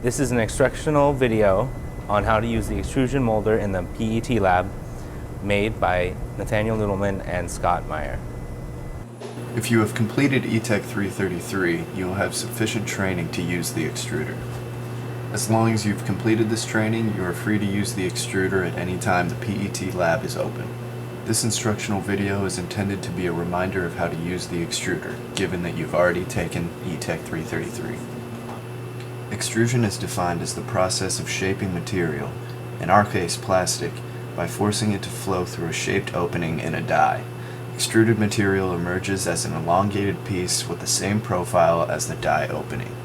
This is an instructional video on how to use the extrusion molder in the PET lab made by Nathaniel Noodleman and Scott Meyer. If you have completed ETech 333, you will have sufficient training to use the extruder. As long as you've completed this training, you are free to use the extruder at any time the PET lab is open. This instructional video is intended to be a reminder of how to use the extruder, given that you've already taken ETech 333. Extrusion is defined as the process of shaping material, in our case plastic, by forcing it to flow through a shaped opening in a die. Extruded material emerges as an elongated piece with the same profile as the die opening.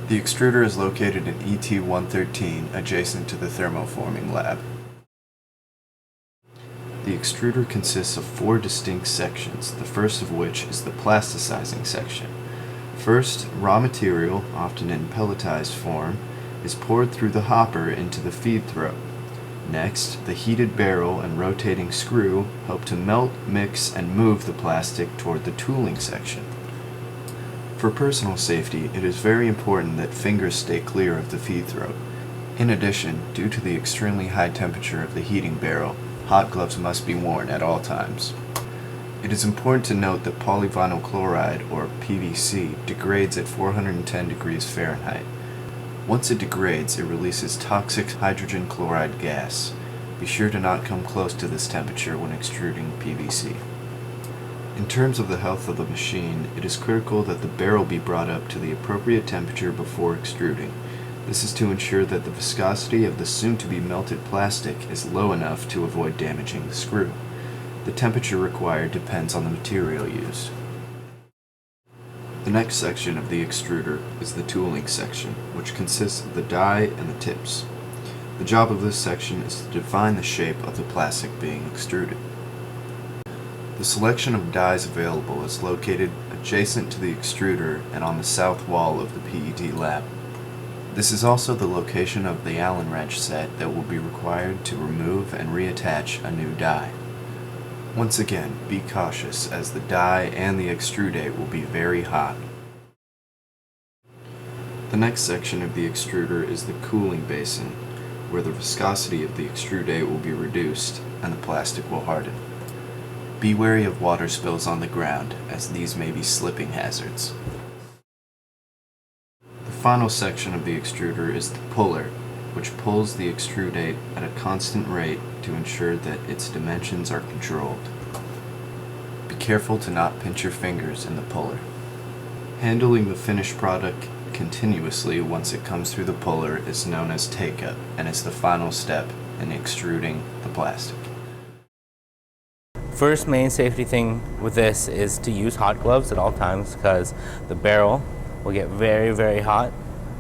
The extruder is located in ET-113, adjacent to the thermoforming lab. The extruder consists of 4 distinct sections, the first of which is the plasticizing section. First, raw material, often in pelletized form, is poured through the hopper into the feed throat. Next, the heated barrel and rotating screw help to melt, mix, and move the plastic toward the tooling section. For personal safety, it is very important that fingers stay clear of the feed throat. In addition, due to the extremely high temperature of the heating barrel, hot gloves must be worn at all times. It is important to note that polyvinyl chloride, or PVC, degrades at 410 degrees Fahrenheit. Once it degrades, it releases toxic hydrogen chloride gas. Be sure to not come close to this temperature when extruding PVC. In terms of the health of the machine, it is critical that the barrel be brought up to the appropriate temperature before extruding. This is to ensure that the viscosity of the soon-to-be melted plastic is low enough to avoid damaging the screw. The temperature required depends on the material used. The next section of the extruder is the tooling section, which consists of the die and the tips. The job of this section is to define the shape of the plastic being extruded. The selection of dies available is located adjacent to the extruder and on the south wall of the PET lab. This is also the location of the Allen wrench set that will be required to remove and reattach a new die. Once again, be cautious as the die and the extrudate will be very hot. The next section of the extruder is the cooling basin, where the viscosity of the extrudate will be reduced and the plastic will harden. Be wary of water spills on the ground, as these may be slipping hazards. The final section of the extruder is the puller, which pulls the extrudate at a constant rate to ensure that its dimensions are controlled. Be careful to not pinch your fingers in the puller. Handling the finished product continuously once it comes through the puller is known as take-up and is the final step in extruding the plastic. First main safety thing with this is to use hot gloves at all times because the barrel will get very, very hot,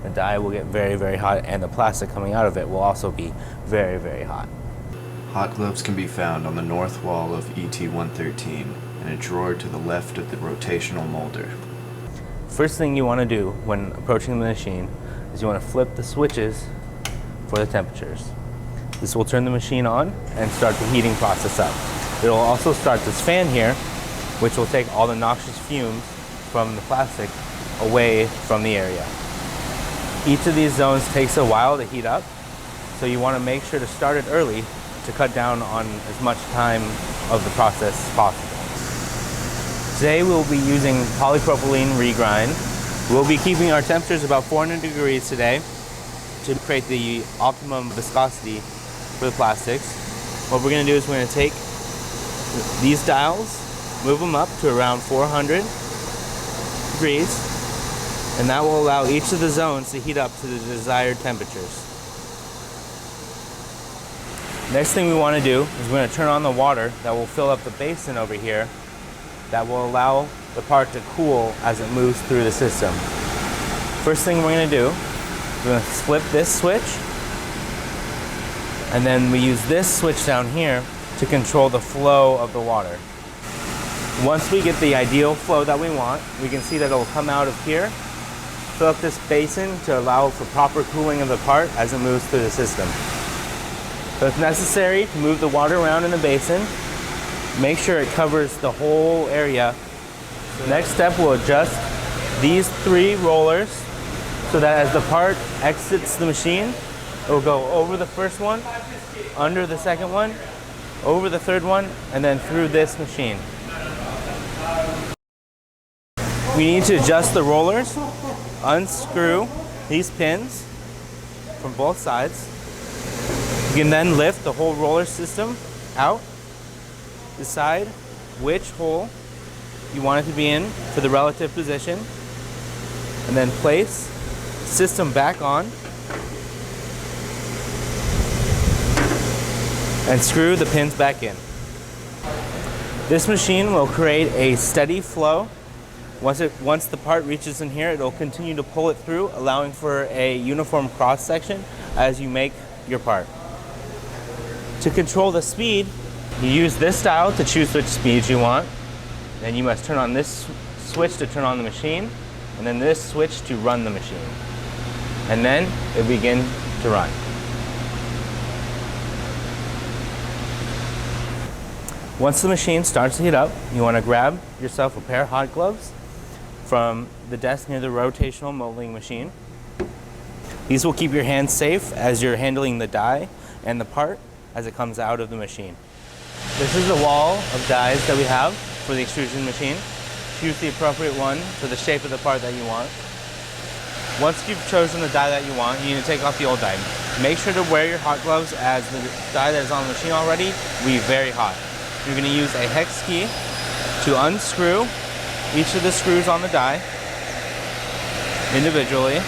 the die will get very, very hot, and the plastic coming out of it will also be very, very hot. Hot gloves can be found on the north wall of ET-113 in a drawer to the left of the rotational molder. First thing you want to do when approaching the machine is you want to flip the switches for the temperatures. This will turn the machine on and start the heating process up. It will also start this fan here, which will take all the noxious fumes from the plastic away from the area. Each of these zones takes a while to heat up, so you want to make sure to start it early to cut down on as much time of the process as possible. Today we'll be using polypropylene regrind. We'll be keeping our temperatures about 400 degrees today to create the optimum viscosity for the plastics. What we're going to do is we're going to take these dials, move them up to around 400 degrees, and that will allow each of the zones to heat up to the desired temperatures. Next thing we want to do is we're going to turn on the water that will fill up the basin over here that will allow the part to cool as it moves through the system. First thing we're going to do is we're going to flip this switch, and then we use this switch down here to control the flow of the water. Once we get the ideal flow that we want, we can see that it will come out of here, fill up this basin to allow for proper cooling of the part as it moves through the system. So if necessary, to move the water around in the basin, make sure it covers the whole area. Next step, we'll adjust these 3 rollers so that as the part exits the machine, it will go over the first one, under the second one, over the third one, and then through this machine. We need to adjust the rollers, unscrew these pins from both sides. You can then lift the whole roller system out, decide which hole you want it to be in for the relative position, and then place the system back on and screw the pins back in. This machine will create a steady flow. Once the part reaches in here, it will continue to pull it through, allowing for a uniform cross section as you make your part. To control the speed, you use this dial to choose which speed you want. Then you must turn on this switch to turn on the machine, and then this switch to run the machine. And then it will begin to run. Once the machine starts to heat up, you want to grab yourself a pair of hot gloves from the desk near the rotational molding machine. These will keep your hands safe as you're handling the die and the part as it comes out of the machine. This is the wall of dies that we have for the extrusion machine. Choose the appropriate one for the shape of the part that you want. Once you've chosen the die that you want, you need to take off the old die. Make sure to wear your hot gloves as the die that is on the machine already will be very hot. You're going to use a hex key to unscrew each of the screws on the die individually.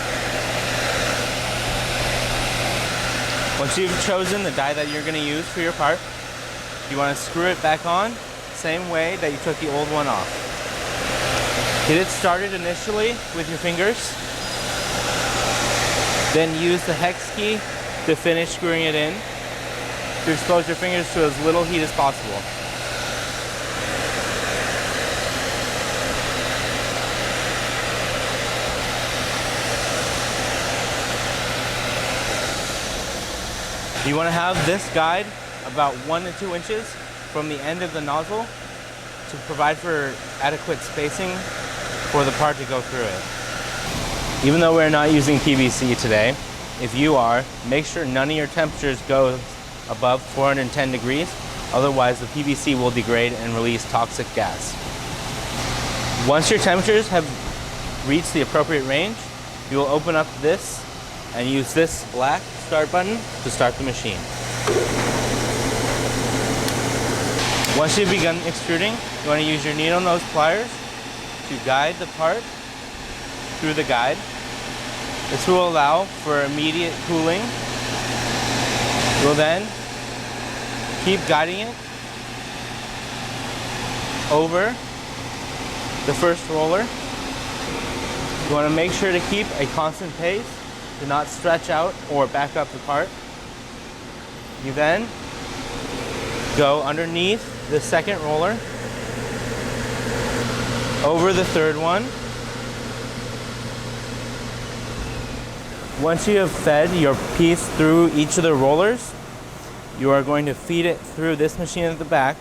Once you've chosen the die that you're going to use for your part, you want to screw it back on same way that you took the old one off. Get it started initially with your fingers, then use the hex key to finish screwing it in to expose your fingers to as little heat as possible. You want to have this guide about 1 to 2 inches from the end of the nozzle to provide for adequate spacing for the part to go through it. Even though we're not using PVC today, if you are, make sure none of your temperatures go above 410 degrees, otherwise the PVC will degrade and release toxic gas. Once your temperatures have reached the appropriate range, you will open up this and use this black start button to start the machine. Once you've begun extruding, you want to use your needle nose pliers to guide the part through the guide. This will allow for immediate cooling. You'll then keep guiding it over the first roller. You want to make sure to keep a constant pace to not stretch out or back up the part. You then go underneath the second roller, over the third one. Once you have fed your piece through each of the rollers, you are going to feed it through this machine at the back.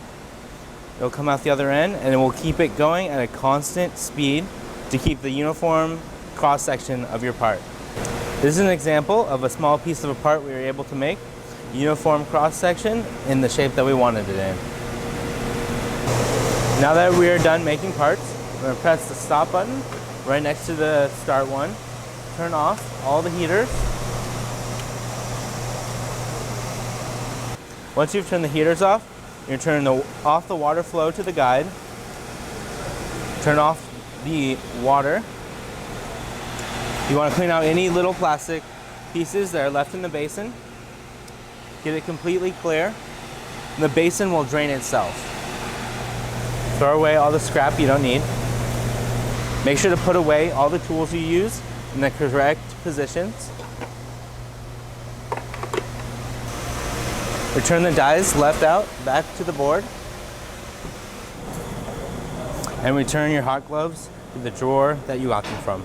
It'll come out the other end, and it will keep it going at a constant speed to keep the uniform cross section of your part. This is an example of a small piece of a part we were able to make, uniform cross section in the shape that we wanted it in. Now that we are done making parts, we're going to press the stop button right next to the start one, turn off all the heaters. Once you've turned the heaters off, you're going to turn off the water flow to the guide, turn off the water. You want to clean out any little plastic pieces that are left in the basin. Get it completely clear. And the basin will drain itself. Throw away all the scrap you don't need. Make sure to put away all the tools you use in the correct positions. Return the dies left out back to the board. And return your hot gloves to the drawer that you got them from.